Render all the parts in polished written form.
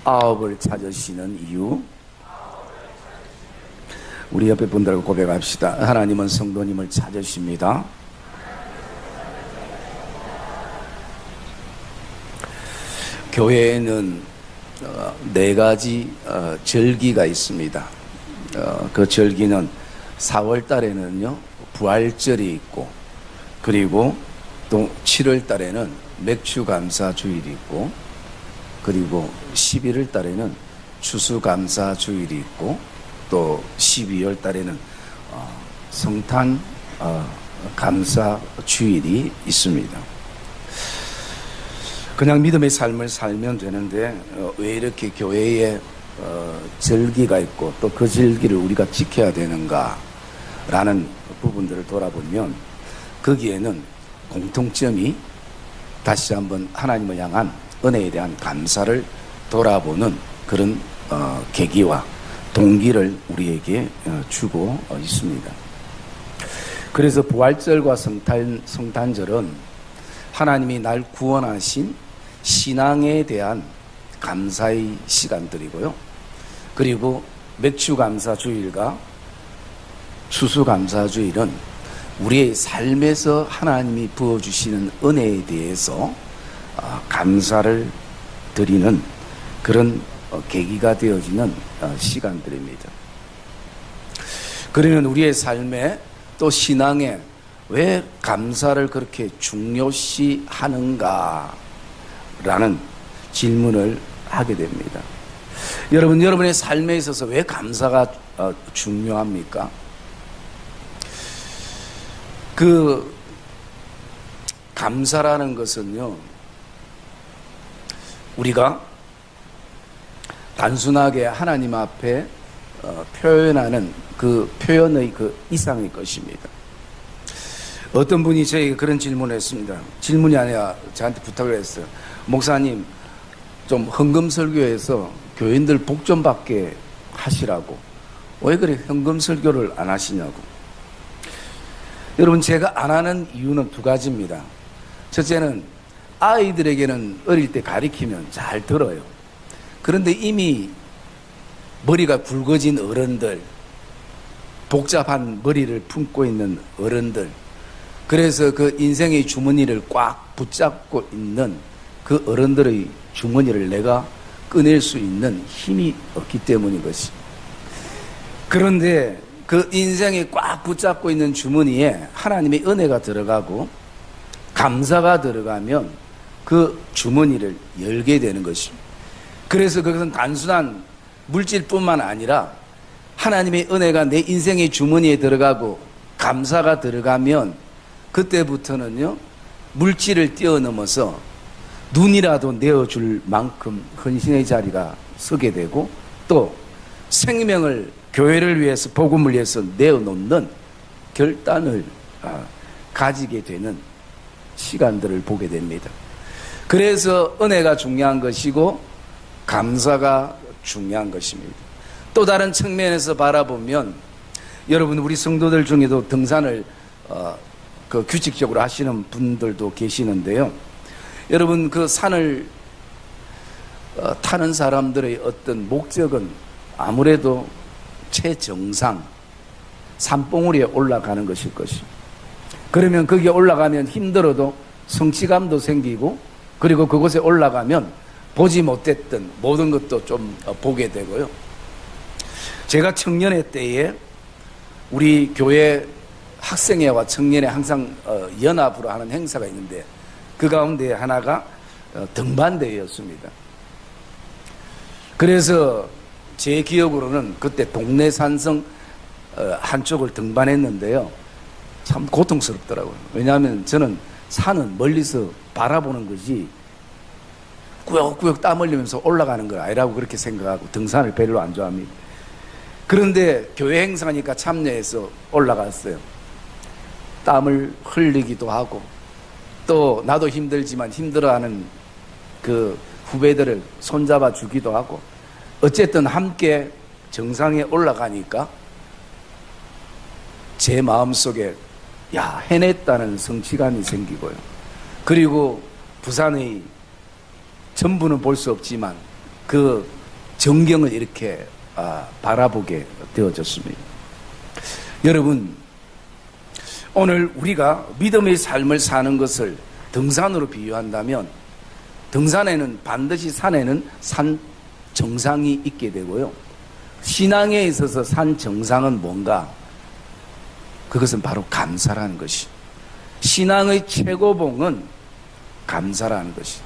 아홉을 찾으시는 이유. 우리 옆에 분들하고 고백합시다. 하나님은 성도님을 찾으십니다. 교회에는 네 가지 절기가 있습니다. 그 절기는 4월 달에는요 부활절이 있고, 그리고 또 7월 달에는 맥주감사주일이 있고, 그리고 11월 달에는 추수감사주일이 있고, 또 12월 달에는 성탄 감사주일이 있습니다. 그냥 믿음의 삶을 살면 되는데 왜 이렇게 교회에 절기가 있고 또 그 절기를 우리가 지켜야 되는가 라는 부분들을 돌아보면 거기에는 공통점이 다시 한번 하나님을 향한 은혜에 대한 감사를 돌아보는 그런 계기와 동기를 우리에게 주고 있습니다. 그래서 부활절과 성탄절은 하나님이 날 구원하신 신앙에 대한 감사의 시간들이고요. 그리고 맥주감사주일과 추수감사주일은 우리의 삶에서 하나님이 부어주시는 은혜에 대해서 감사를 드리는 그런 계기가 되어지는 시간들입니다. 그러면 우리의 삶에 또 신앙에 왜 감사를 그렇게 중요시 하는가 라는 질문을 하게 됩니다. 여러분의 삶에 있어서 왜 감사가 중요합니까? 그 감사라는 것은요, 우리가 단순하게 하나님 앞에 표현하는 그 표현의 그 이상의 것입니다. 어떤 분이 저에게 그런 질문을 했습니다. 질문이 아니라 저한테 부탁을 했어요. 목사님, 좀 헌금 설교에서 교인들 복 좀 받게 하시라고. 왜 그래 헌금 설교를 안 하시냐고. 여러분, 제가 안 하는 이유는 두 가지입니다. 첫째는 아이들에게는 어릴 때 가르치면 잘 들어요. 그런데 이미 머리가 굵어진 어른들, 복잡한 머리를 품고 있는 어른들, 그래서 그 인생의 주머니를 꽉 붙잡고 있는 그 어른들의 주머니를 내가 꺼낼 수 있는 힘이 없기 때문인 것이. 그런데 그 인생이 꽉 붙잡고 있는 주머니에 하나님의 은혜가 들어가고 감사가 들어가면 그 주머니를 열게 되는 것입니다. 그래서 그것은 단순한 물질뿐만 아니라 하나님의 은혜가 내 인생의 주머니에 들어가고 감사가 들어가면 그때부터는요 물질을 뛰어넘어서 눈이라도 내어줄 만큼 헌신의 자리가 서게 되고, 또 생명을 교회를 위해서 복음을 위해서 내어놓는 결단을 가지게 되는 시간들을 보게 됩니다. 그래서 은혜가 중요한 것이고 감사가 중요한 것입니다. 또 다른 측면에서 바라보면 여러분, 우리 성도들 중에도 등산을 규칙적으로 하시는 분들도 계시는데요. 여러분, 그 산을 타는 사람들의 어떤 목적은 아무래도 최정상 산봉우리에 올라가는 것일 것입니다. 그러면 거기에 올라가면 힘들어도 성취감도 생기고, 그리고 그곳에 올라가면 보지 못했던 모든 것도 좀 보게 되고요. 제가 청년회 때에 우리 교회 학생회와 청년회 항상 연합으로 하는 행사가 있는데 그 가운데 하나가 등반대회였습니다. 그래서 제 기억으로는 그때 동네 산성 한쪽을 등반했는데요. 참 고통스럽더라고요. 왜냐하면 저는 산은 멀리서 바라보는 거지 꾸역꾸역 땀 흘리면서 올라가는 건 아니라고 그렇게 생각하고 등산을 별로 안 좋아합니다. 그런데 교회 행사니까 참여해서 올라갔어요. 땀을 흘리기도 하고 또 나도 힘들지만 힘들어하는 그 후배들을 손잡아 주기도 하고, 어쨌든 함께 정상에 올라가니까 제 마음속에 야, 해냈다는 성취감이 생기고요. 그리고 부산의 전부는 볼 수 없지만 그 전경을 이렇게 바라보게 되어졌습니다. 여러분, 오늘 우리가 믿음의 삶을 사는 것을 등산으로 비유한다면 등산에는 반드시 산에는 산 정상이 있게 되고요. 신앙에 있어서 산 정상은 뭔가? 그것은 바로 감사라는 것이. 신앙의 최고봉은 감사라는 것이.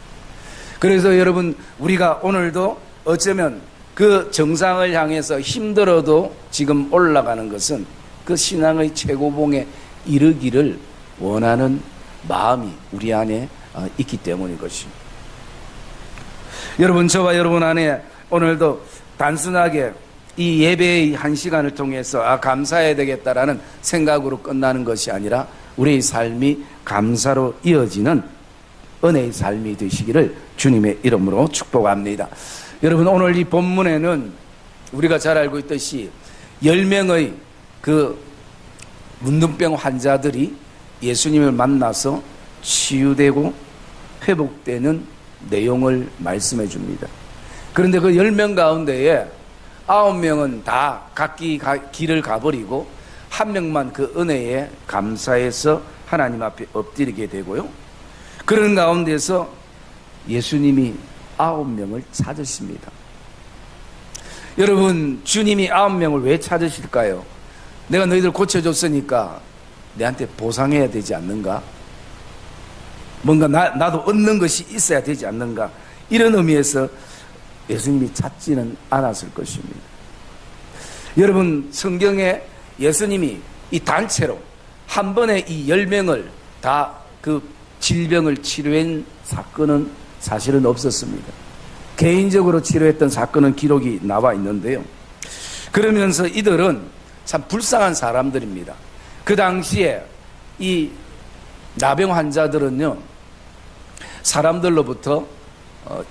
그래서 여러분, 우리가 오늘도 어쩌면 그 정상을 향해서 힘들어도 지금 올라가는 것은 그 신앙의 최고봉에 이르기를 원하는 마음이 우리 안에 있기 때문인 것입니다. 여러분, 저와 여러분 안에 오늘도 단순하게 이 예배의 한 시간을 통해서 감사해야 되겠다라는 생각으로 끝나는 것이 아니라 우리의 삶이 감사로 이어지는 은혜의 삶이 되시기를 주님의 이름으로 축복합니다. 여러분, 오늘 이 본문에는 우리가 잘 알고 있듯이 10명의 그 문둥병 환자들이 예수님을 만나서 치유되고 회복되는 내용을 말씀해 줍니다. 그런데 그 10명 가운데에 9명은 다 각기 길을 가버리고 한 명만 그 은혜에 감사해서 하나님 앞에 엎드리게 되고요. 그런 가운데서 예수님이 9명을 찾으십니다. 여러분, 주님이 9명을 왜 찾으실까요? 내가 너희들 고쳐줬으니까 내한테 보상해야 되지 않는가? 뭔가 나도 얻는 것이 있어야 되지 않는가? 이런 의미에서 예수님이 찾지는 않았을 것입니다. 여러분, 성경에 예수님이 이 단체로 한 번에 이 10명을 다 그 질병을 치료한 사건은 사실은 없었습니다. 개인적으로 치료했던 사건은 기록이 나와 있는데요. 그러면서 이들은 참 불쌍한 사람들입니다. 그 당시에 이 나병 환자들은요, 사람들로부터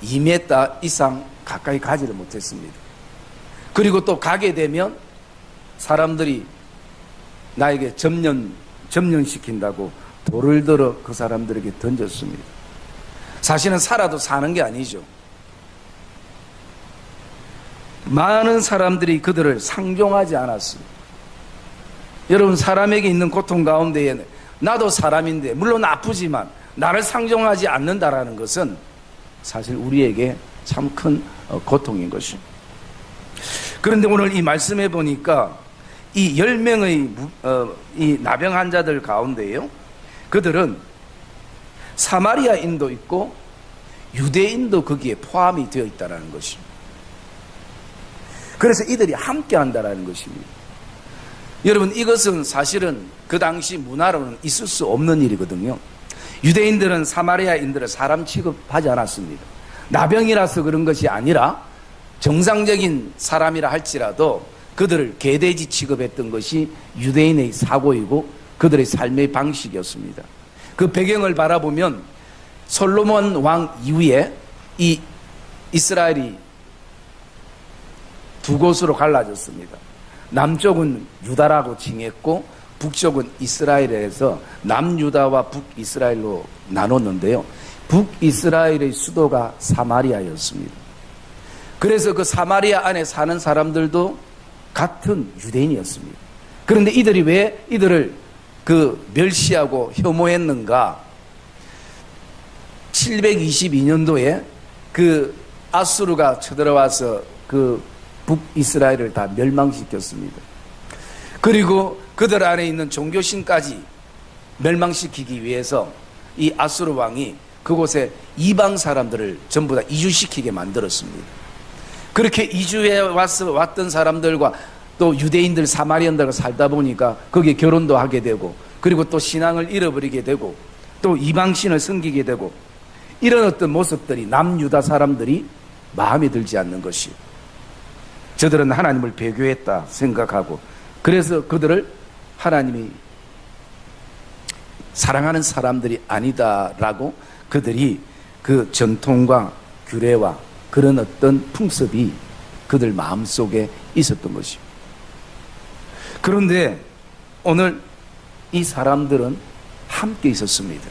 2m 이상 가까이 가지를 못했습니다. 그리고 또 가게 되면 사람들이 나에게 점령시킨다고 돌을 들어 그 사람들에게 던졌습니다. 사실은 살아도 사는 게 아니죠. 많은 사람들이 그들을 상종하지 않았습니다. 여러분, 사람에게 있는 고통 가운데에 나도 사람인데 물론 아프지만 나를 상종하지 않는다라는 것은 사실 우리에게 참 큰 고통인 것입니다. 그런데 오늘 이 말씀해 보니까 이 10명의 이 나병 환자들 가운데요, 그들은 사마리아인도 있고 유대인도 거기에 포함이 되어 있다는 것입니다. 그래서 이들이 함께 한다는 것입니다. 여러분, 이것은 사실은 그 당시 문화로는 있을 수 없는 일이거든요. 유대인들은 사마리아인들을 사람 취급하지 않았습니다. 나병이라서 그런 것이 아니라 정상적인 사람이라 할지라도 그들을 개돼지 취급했던 것이 유대인의 사고이고 그들의 삶의 방식이었습니다. 그 배경을 바라보면 솔로몬 왕 이후에 이 이스라엘이 두 곳으로 갈라졌습니다. 남쪽은 유다라고 칭했고 북쪽은 이스라엘에서 남유다와 북이스라엘로 나눴는데요. 북이스라엘의 수도가 사마리아였습니다. 그래서 그 사마리아 안에 사는 사람들도 같은 유대인이었습니다. 그런데 이들이 왜 이들을 멸시하고 혐오했는가? 722년도에 그 아수르가 쳐들어와서 그 북이스라엘을 다 멸망시켰습니다. 그리고 그들 안에 있는 종교신까지 멸망시키기 위해서 이 아수르 왕이 그곳에 이방 사람들을 전부 다 이주시키게 만들었습니다. 그렇게 이주해 왔던 사람들과 또 유대인들, 사마리안들과 살다 보니까 거기에 결혼도 하게 되고, 그리고 또 신앙을 잃어버리게 되고, 또 이방신을 섬기게 되고, 이런 어떤 모습들이 남유다 사람들이 마음에 들지 않는 것이, 저들은 하나님을 배교했다 생각하고, 그래서 그들을 하나님이 사랑하는 사람들이 아니다라고 그들이 그 전통과 규례와 그런 어떤 풍습이 그들 마음속에 있었던 것입니다. 그런데 오늘 이 사람들은 함께 있었습니다.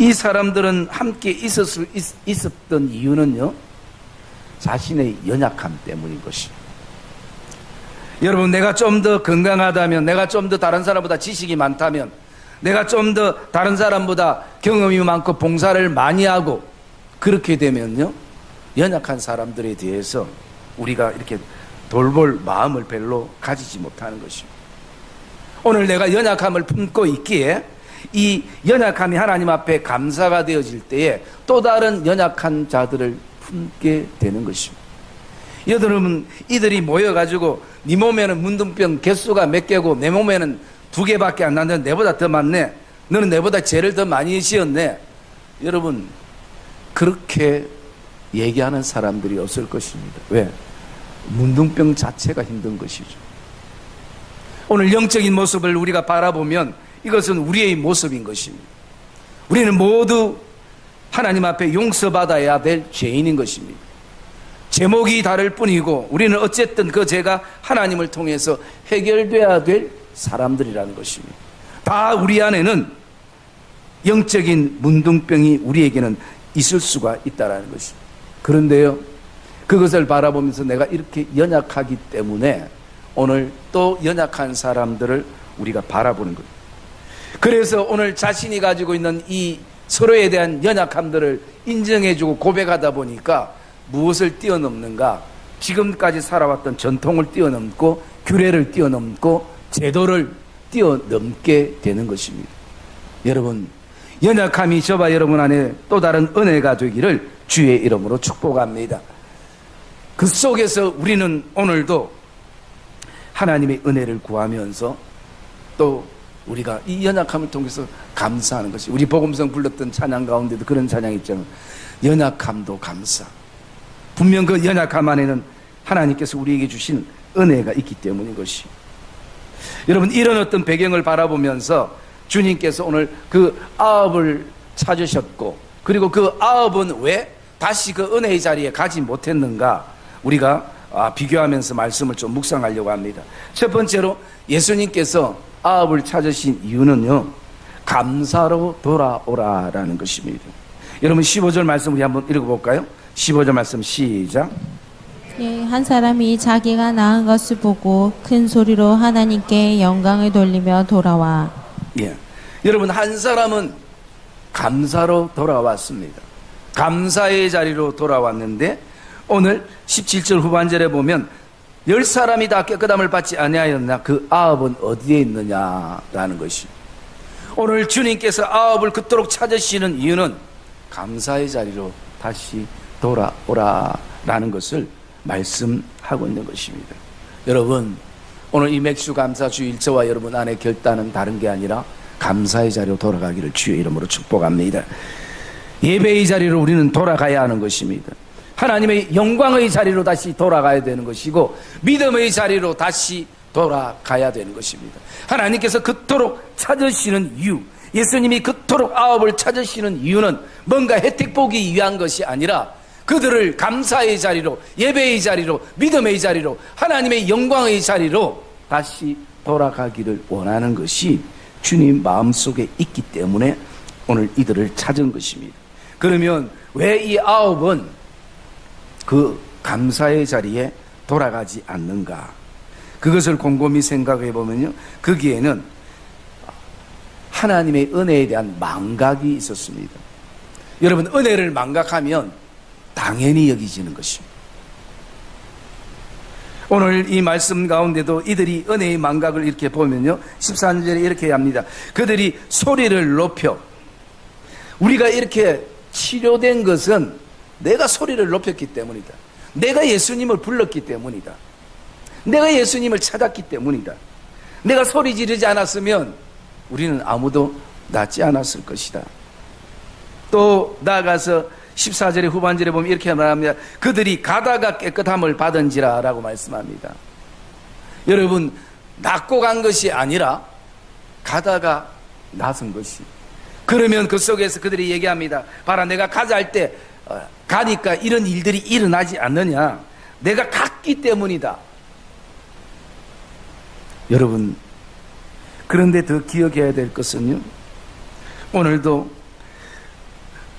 이 사람들은 함께 있었던 이유는요, 자신의 연약함 때문인 것입니다. 여러분, 내가 좀 더 건강하다면, 내가 좀 더 다른 사람보다 지식이 많다면, 내가 좀 더 다른 사람보다 경험이 많고 봉사를 많이 하고, 그렇게 되면요, 연약한 사람들에 대해서 우리가 이렇게 돌볼 마음을 별로 가지지 못하는 것입니다. 오늘 내가 연약함을 품고 있기에 이 연약함이 하나님 앞에 감사가 되어질 때에 또 다른 연약한 자들을 품게 되는 것입니다. 여러분, 이들이 모여가지고 네 몸에는 문둥병 개수가 몇 개고 내 몸에는 2개밖에 안 나는데 내보다 더 많네, 너는 내보다 죄를 더 많이 지었네, 여러분, 그렇게 얘기하는 사람들이 없을 것입니다. 왜? 문둥병 자체가 힘든 것이죠. 오늘 영적인 모습을 우리가 바라보면 이것은 우리의 모습인 것입니다. 우리는 모두 하나님 앞에 용서받아야 될 죄인인 것입니다. 제목이 다를 뿐이고 우리는 어쨌든 그 죄가 하나님을 통해서 해결돼야 될 사람들이라는 것입니다. 다 우리 안에는 영적인 문둥병이 우리에게는 있을 수가 있다는 것입니다. 그런데요, 그것을 바라보면서 내가 이렇게 연약하기 때문에 오늘 또 연약한 사람들을 우리가 바라보는 거예요. 그래서 오늘 자신이 가지고 있는 이 서로에 대한 연약함들을 인정해주고 고백하다 보니까 무엇을 뛰어넘는가? 지금까지 살아왔던 전통을 뛰어넘고 규례를 뛰어넘고 제도를 뛰어넘게 되는 것입니다. 여러분, 연약함이 저와 여러분 안에 또 다른 은혜가 되기를 주의 이름으로 축복합니다. 그 속에서 우리는 오늘도 하나님의 은혜를 구하면서 또 우리가 이 연약함을 통해서 감사하는 것이, 우리 복음성 불렀던 찬양 가운데도 그런 찬양 있잖아요. 연약함도 감사. 분명 그 연약함 안에는 하나님께서 우리에게 주신 은혜가 있기 때문인 것이. 여러분, 이런 어떤 배경을 바라보면서 주님께서 오늘 그 아합을 찾으셨고, 그리고 그 아합은 왜 다시 그 은혜의 자리에 가지 못했는가, 우리가 비교하면서 말씀을 좀 묵상하려고 합니다. 첫 번째로 예수님께서 아합을 찾으신 이유는요, 감사로 돌아오라라는 것입니다. 여러분, 15절 말씀 우리 한번 읽어볼까요? 15절 말씀 시작. 예, 한 사람이 자기가 낳은 것을 보고 큰 소리로 하나님께 영광을 돌리며 돌아와. 예, 여러분, 한 사람은 감사로 돌아왔습니다. 감사의 자리로 돌아왔는데 오늘 17절 후반절에 보면 10사람이 다 깨끗함을 받지 아니하였나, 그 아합은 어디에 있느냐라는 것이. 오늘 주님께서 아합을 그토록 찾으시는 이유는 감사의 자리로 다시 돌아오라라는 것을 말씀하고 있는 것입니다. 여러분, 오늘 이 맥주감사주 1저와 여러분 안에 결단은 다른 게 아니라 감사의 자리로 돌아가기를 주의 이름으로 축복합니다. 예배의 자리로 우리는 돌아가야 하는 것입니다. 하나님의 영광의 자리로 다시 돌아가야 되는 것이고, 믿음의 자리로 다시 돌아가야 되는 것입니다. 하나님께서 그토록 찾으시는 이유, 예수님이 그토록 아합을 찾으시는 이유는 뭔가 혜택 보기 위한 것이 아니라 그들을 감사의 자리로, 예배의 자리로, 믿음의 자리로, 하나님의 영광의 자리로 다시 돌아가기를 원하는 것이 주님 마음속에 있기 때문에 오늘 이들을 찾은 것입니다. 그러면 왜 이 아합은 그 감사의 자리에 돌아가지 않는가? 그것을 곰곰이 생각해 보면요, 거기에는 하나님의 은혜에 대한 망각이 있었습니다. 여러분, 은혜를 망각하면 당연히 여기지는 것입니다. 오늘 이 말씀 가운데도 이들이 은혜의 망각을 이렇게 보면요, 13절에 이렇게 합니다. 그들이 소리를 높여. 우리가 이렇게 치료된 것은 내가 소리를 높였기 때문이다. 내가 예수님을 불렀기 때문이다. 내가 예수님을 찾았기 때문이다. 내가 소리 지르지 않았으면 우리는 아무도 낫지 않았을 것이다. 또 나아가서 14절의 후반절에 보면 이렇게 말합니다. 그들이 가다가 깨끗함을 받은지라 라고 말씀합니다. 여러분, 낫고 간 것이 아니라 가다가 나선 것이. 그러면 그 속에서 그들이 얘기합니다. 봐라, 내가 가자 할 때 가니까 이런 일들이 일어나지 않느냐. 내가 갔기 때문이다. 여러분, 그런데 더 기억해야 될 것은요, 오늘도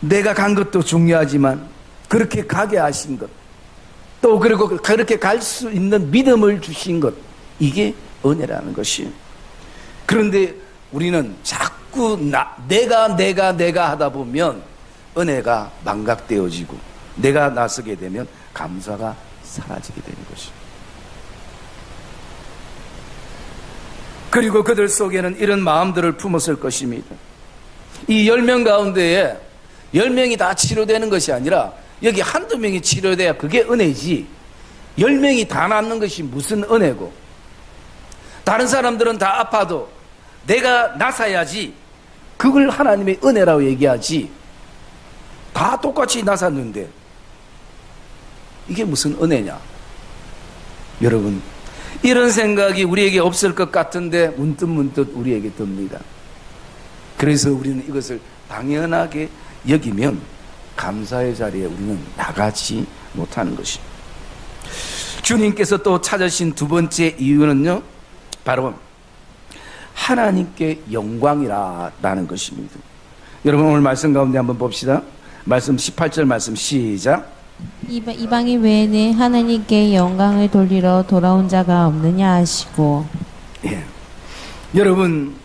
내가 간 것도 중요하지만 그렇게 가게 하신 것, 또 그리고 그렇게 갈 수 있는 믿음을 주신 것, 이게 은혜라는 것이에요. 그런데 우리는 자꾸 내가 하다 보면 은혜가 망각되어지고 내가 나서게 되면 감사가 사라지게 되는 것이에요. 그리고 그들 속에는 이런 마음들을 품었을 것입니다. 이 10명 가운데에 10명이 다 치료되는 것이 아니라 여기 한두 명이 치료돼야 그게 은혜지, 10명이 다 낫는 것이 무슨 은혜고, 다른 사람들은 다 아파도 내가 나서야지, 그걸 하나님의 은혜라고 얘기하지, 다 똑같이 나섰는데 이게 무슨 은혜냐? 여러분, 이런 생각이 우리에게 없을 것 같은데 문득 우리에게 듭니다. 그래서 우리는 이것을 당연하게 여기면 감사의 자리에 우리는 나가지 못하는 것입니다. 주님께서 또 찾으신 두 번째 이유는요, 바로 하나님께 영광이라는 것입니다. 여러분, 오늘 말씀 가운데 한번 봅시다. 말씀 18절 말씀 시작. 이방인 외에는 하나님께 영광을 돌리러 돌아온 자가 없느냐 하시고. 예. 여러분,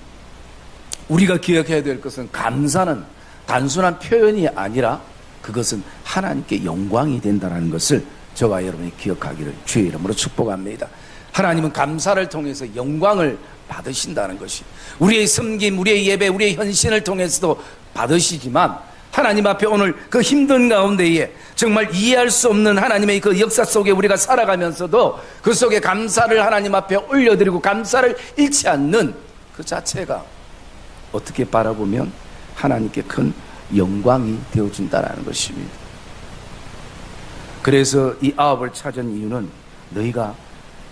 우리가 기억해야 될 것은 감사는 단순한 표현이 아니라 그것은 하나님께 영광이 된다는 것을 저와 여러분이 기억하기를 주의 이름으로 축복합니다. 하나님은 감사를 통해서 영광을 받으신다는 것이, 우리의 섬김, 우리의 예배, 우리의 헌신을 통해서도 받으시지만 하나님 앞에 오늘 그 힘든 가운데에 정말 이해할 수 없는 하나님의 그 역사 속에 우리가 살아가면서도 그 속에 감사를 하나님 앞에 올려드리고 감사를 잃지 않는 그 자체가 어떻게 바라보면 하나님께 큰 영광이 되어준다는 것입니다. 그래서 이 아합을 찾은 이유는 너희가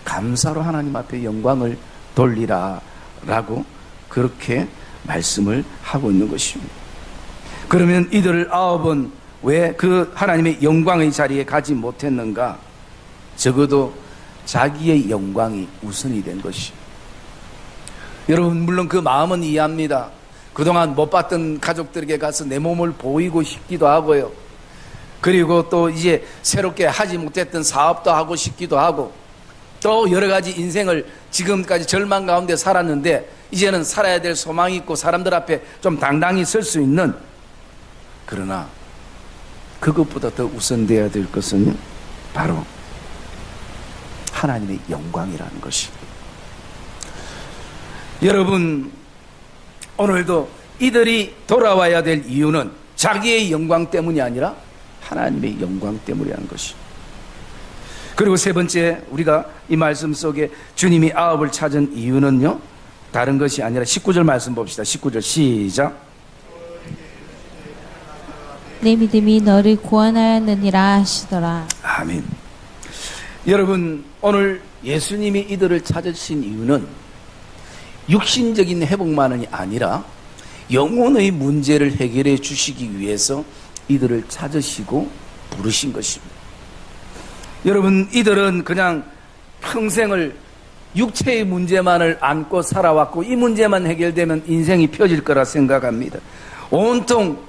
감사로 하나님 앞에 영광을 돌리라 라고 그렇게 말씀을 하고 있는 것입니다. 그러면 이들을 아합은 왜 그 하나님의 영광의 자리에 가지 못했는가? 적어도 자기의 영광이 우선이 된 것이에요. 여러분, 물론 그 마음은 이해합니다. 그동안 못 봤던 가족들에게 가서 내 몸을 보이고 싶기도 하고요. 그리고 또 이제 새롭게 하지 못했던 사업도 하고 싶기도 하고, 또 여러 가지 인생을 지금까지 절망 가운데 살았는데 이제는 살아야 될 소망이 있고 사람들 앞에 좀 당당히 설 수 있는, 그러나 그것보다 더 우선되어야 될 것은 바로 하나님의 영광이라는 것입니다. 여러분, 오늘도 이들이 돌아와야 될 이유는 자기의 영광 때문이 아니라 하나님의 영광 때문이라는 것입니다. 그리고 세 번째, 우리가 이 말씀 속에 주님이 아합을 찾은 이유는요, 다른 것이 아니라 19절 말씀 봅시다. 19절 시작. 내 믿음이 너를 구원하였느니라 하시더라. 아멘. 여러분, 오늘 예수님이 이들을 찾으신 이유는 육신적인 회복만이 아니라 영혼의 문제를 해결해 주시기 위해서 이들을 찾으시고 부르신 것입니다. 여러분, 이들은 그냥 평생을 육체의 문제만을 안고 살아왔고 이 문제만 해결되면 인생이 펴질 거라 생각합니다. 온통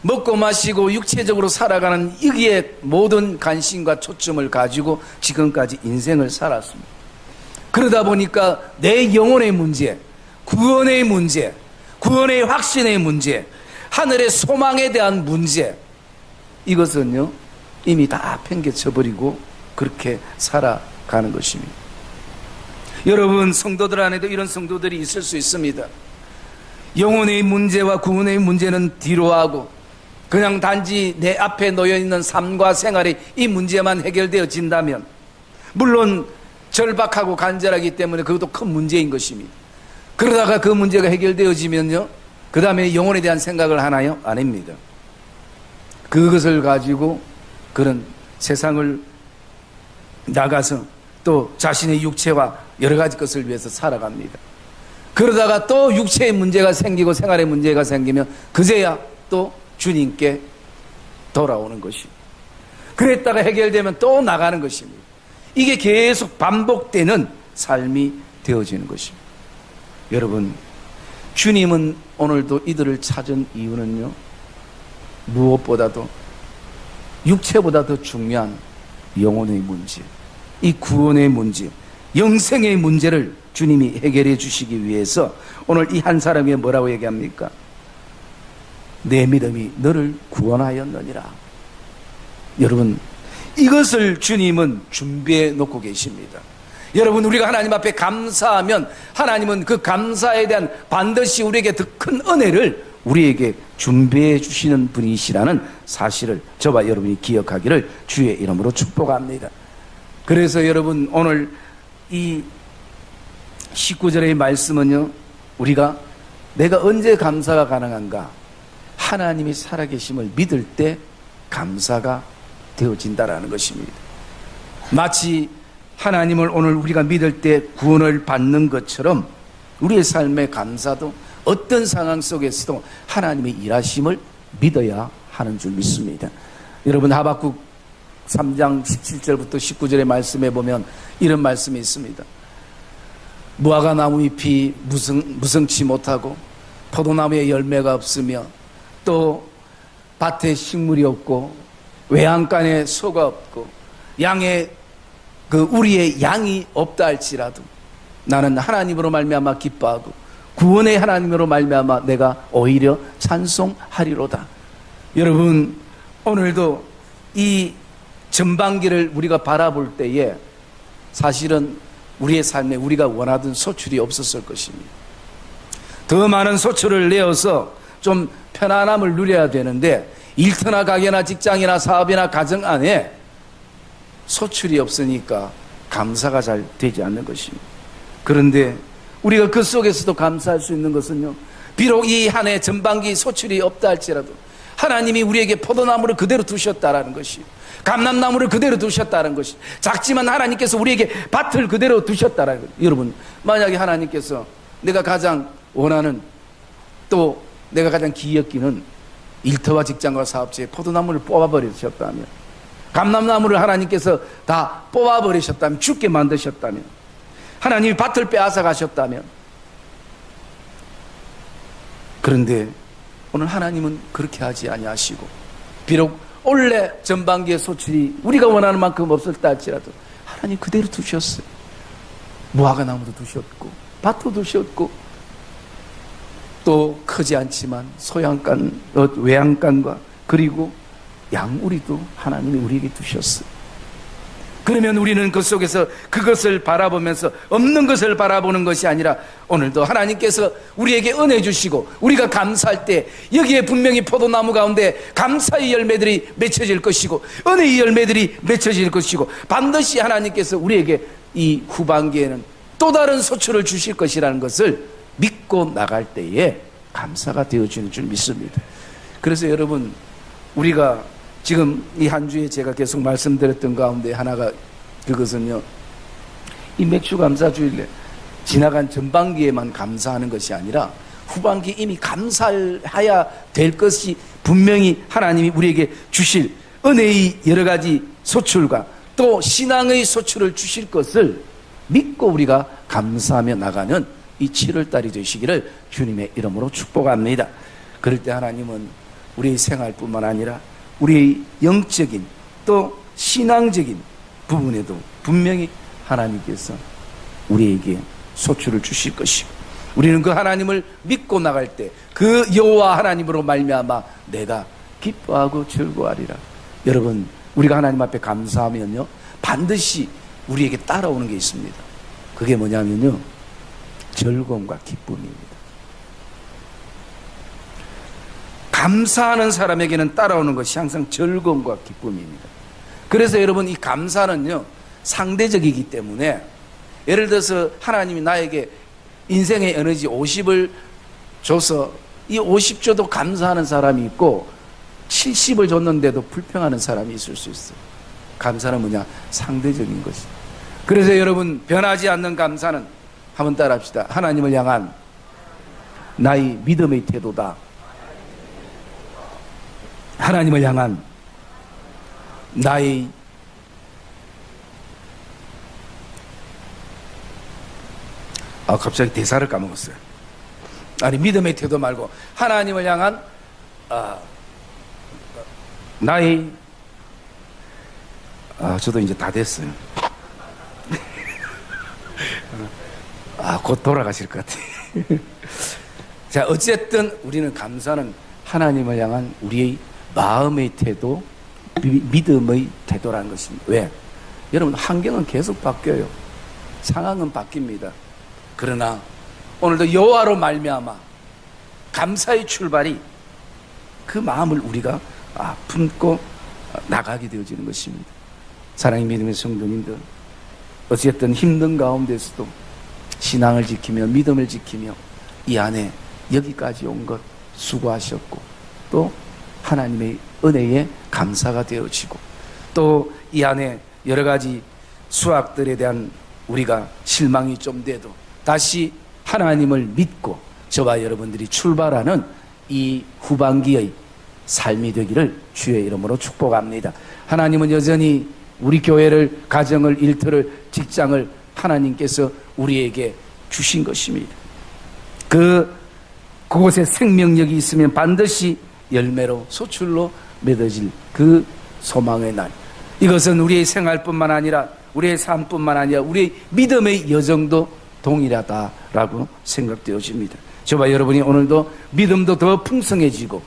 먹고 마시고 육체적으로 살아가는 여기에 모든 관심과 초점을 가지고 지금까지 인생을 살았습니다. 그러다 보니까 내 영혼의 문제, 구원의 문제, 구원의 확신의 문제, 하늘의 소망에 대한 문제, 이것은요 이미 다 팽개쳐버리고 그렇게 살아가는 것입니다. 여러분, 성도들 안에도 이런 성도들이 있을 수 있습니다. 영혼의 문제와 구원의 문제는 뒤로 하고 그냥 단지 내 앞에 놓여있는 삶과 생활의 이 문제만 해결되어진다면, 물론 절박하고 간절하기 때문에 그것도 큰 문제인 것입니다. 그러다가 그 문제가 해결되어지면요, 그 다음에 영혼에 대한 생각을 하나요? 아닙니다. 그것을 가지고 그런 세상을 나가서 또 자신의 육체와 여러 가지 것을 위해서 살아갑니다. 그러다가 또 육체의 문제가 생기고 생활의 문제가 생기면 그제야 또 주님께 돌아오는 것입니다. 그랬다가 해결되면 또 나가는 것입니다. 이게 계속 반복되는 삶이 되어지는 것입니다. 여러분, 주님은 오늘도 이들을 찾은 이유는요, 무엇보다도 육체보다 더 중요한 영혼의 문제, 이 구원의 문제, 영생의 문제를 주님이 해결해 주시기 위해서 오늘 이 한 사람이 뭐라고 얘기합니까? 내 믿음이 너를 구원하였느니라. 여러분, 이것을 주님은 준비해 놓고 계십니다. 여러분, 우리가 하나님 앞에 감사하면 하나님은 그 감사에 대한 반드시 우리에게 더 큰 은혜를 우리에게 준비해 주시는 분이시라는 사실을 저와 여러분이 기억하기를 주의 이름으로 축복합니다. 그래서 여러분, 오늘 이 19절의 말씀은요, 우리가 내가 언제 감사가 가능한가? 하나님이 살아계심을 믿을 때 감사가 되어진다라는 것입니다. 마치 하나님을 오늘 우리가 믿을 때 구원을 받는 것처럼 우리의 삶의 감사도 어떤 상황 속에서도 하나님의 일하심을 믿어야 하는 줄 믿습니다. 여러분, 하박국 3장 17절부터 19절의 말씀에 보면 이런 말씀이 있습니다. 무화과 나무 잎이 무성치 못하고 포도나무에 열매가 없으며 또 밭에 식물이 없고 외양간에 소가 없고 양의 우리의 양이 없다 할지라도 나는 하나님으로 말미암아 기뻐하고 구원의 하나님으로 말미암아 내가 오히려 찬송하리로다. 여러분, 오늘도 이 전반기를 우리가 바라볼 때에 사실은 우리의 삶에 우리가 원하던 소출이 없었을 것입니다. 더 많은 소출을 내어서 좀 편안함을 누려야 되는데 일터나 가게나 직장이나 사업이나 가정 안에 소출이 없으니까 감사가 잘 되지 않는 것입니다. 그런데 우리가 그 속에서도 감사할 수 있는 것은요, 비록 이 한 해 전반기 소출이 없다 할지라도 하나님이 우리에게 포도나무를 그대로 두셨다라는 것이, 감람나무를 그대로 두셨다는 것이, 작지만 하나님께서 우리에게 밭을 그대로 두셨다라는 것. 여러분, 만약에 하나님께서 내가 가장 원하는, 또 내가 가장 기억기는 일터와 직장과 사업체에 포도나무를 뽑아버리셨다면, 감람나무를 하나님께서 다 뽑아버리셨다면, 죽게 만드셨다면, 하나님이 밭을 빼앗아 가셨다면, 그런데 오늘 하나님은 그렇게 하지 아니하시고, 비록 올해 전반기의 소출이 우리가 원하는 만큼 없었다 할지라도 하나님 그대로 두셨어요. 무화과 나무도 두셨고 밭도 두셨고 또 크지 않지만 소양간, 외양간과 그리고 양우리도 하나님이 우리에게 두셨어요. 그러면 우리는 그 속에서 그것을 바라보면서 없는 것을 바라보는 것이 아니라 오늘도 하나님께서 우리에게 은혜 주시고 우리가 감사할 때 여기에 분명히 포도나무 가운데 감사의 열매들이 맺혀질 것이고 은혜의 열매들이 맺혀질 것이고 반드시 하나님께서 우리에게 이 후반기에는 또 다른 소출을 주실 것이라는 것을 믿고 나갈 때에 감사가 되어지는 줄 믿습니다. 그래서 여러분, 우리가 지금 이 한 주에 제가 계속 말씀드렸던 가운데 하나가, 그것은요, 이 맥주 감사주일에 지나간 전반기에만 감사하는 것이 아니라 후반기 이미 감사해야 될 것이 분명히 하나님이 우리에게 주실 은혜의 여러 가지 소출과 또 신앙의 소출을 주실 것을 믿고 우리가 감사하며 나가는 이 7월달이 되시기를 주님의 이름으로 축복합니다. 그럴 때 하나님은 우리의 생활뿐만 아니라 우리의 영적인 또 신앙적인 부분에도 분명히 하나님께서 우리에게 소출을 주실 것이고, 우리는 그 하나님을 믿고 나갈 때 그 여호와 하나님으로 말미암아 내가 기뻐하고 즐거워하리라. 여러분, 우리가 하나님 앞에 감사하면요 반드시 우리에게 따라오는 게 있습니다. 그게 뭐냐면요, 즐거움과 기쁨입니다. 감사하는 사람에게는 따라오는 것이 항상 즐거움과 기쁨입니다. 그래서 여러분, 이 감사는요 상대적이기 때문에, 예를 들어서 하나님이 나에게 인생의 에너지 50을 줘서 이 50 줘도 감사하는 사람이 있고 70을 줬는데도 불평하는 사람이 있을 수 있어요. 감사는 뭐냐? 상대적인 것이죠. 그래서 여러분, 변하지 않는 감사는, 한번 따라 합시다. 하나님을 향한 나의 믿음의 태도다. 하나님을 향한 나의 갑자기 대사를 까먹었어요. 아니, 믿음의 태도 말고 하나님을 향한 나이, 저도 이제 다 됐어요. 곧 돌아가실 것 같아요. 자, 어쨌든 우리는 감사는 하나님을 향한 우리의 마음의 태도, 믿음의 태도라는 것입니다. 왜? 여러분, 환경은 계속 바뀌어요. 상황은 바뀝니다. 그러나 오늘도 여호와로 말미암아 감사의 출발이 그 마음을 우리가 품고 나가게 되어지는 것입니다. 사랑의 믿음의 성도님들, 어쨌든 힘든 가운데서도 신앙을 지키며 믿음을 지키며 이 안에 여기까지 온 것 수고하셨고, 또 하나님의 은혜에 감사가 되어지고, 또 이 안에 여러 가지 수학들에 대한 우리가 실망이 좀 돼도 다시 하나님을 믿고 저와 여러분들이 출발하는 이 후반기의 삶이 되기를 주의 이름으로 축복합니다. 하나님은 여전히 우리 교회를, 가정을, 일터를, 직장을 하나님께서 우리에게 주신 것입니다. 그곳에 생명력이 있으면 반드시 열매로, 소출로 맺어질 그 소망의 날. 이것은 우리의 생활뿐만 아니라 우리의 삶뿐만 아니라 우리의 믿음의 여정도 동일하다라고 생각되어집니다. 저와 여러분이 오늘도 믿음도 더 풍성해지고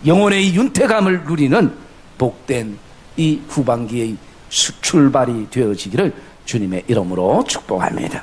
영혼의 윤택함을 누리는 복된 이 후반기의 출발이 되어지기를 주님의 이름으로 축복합니다.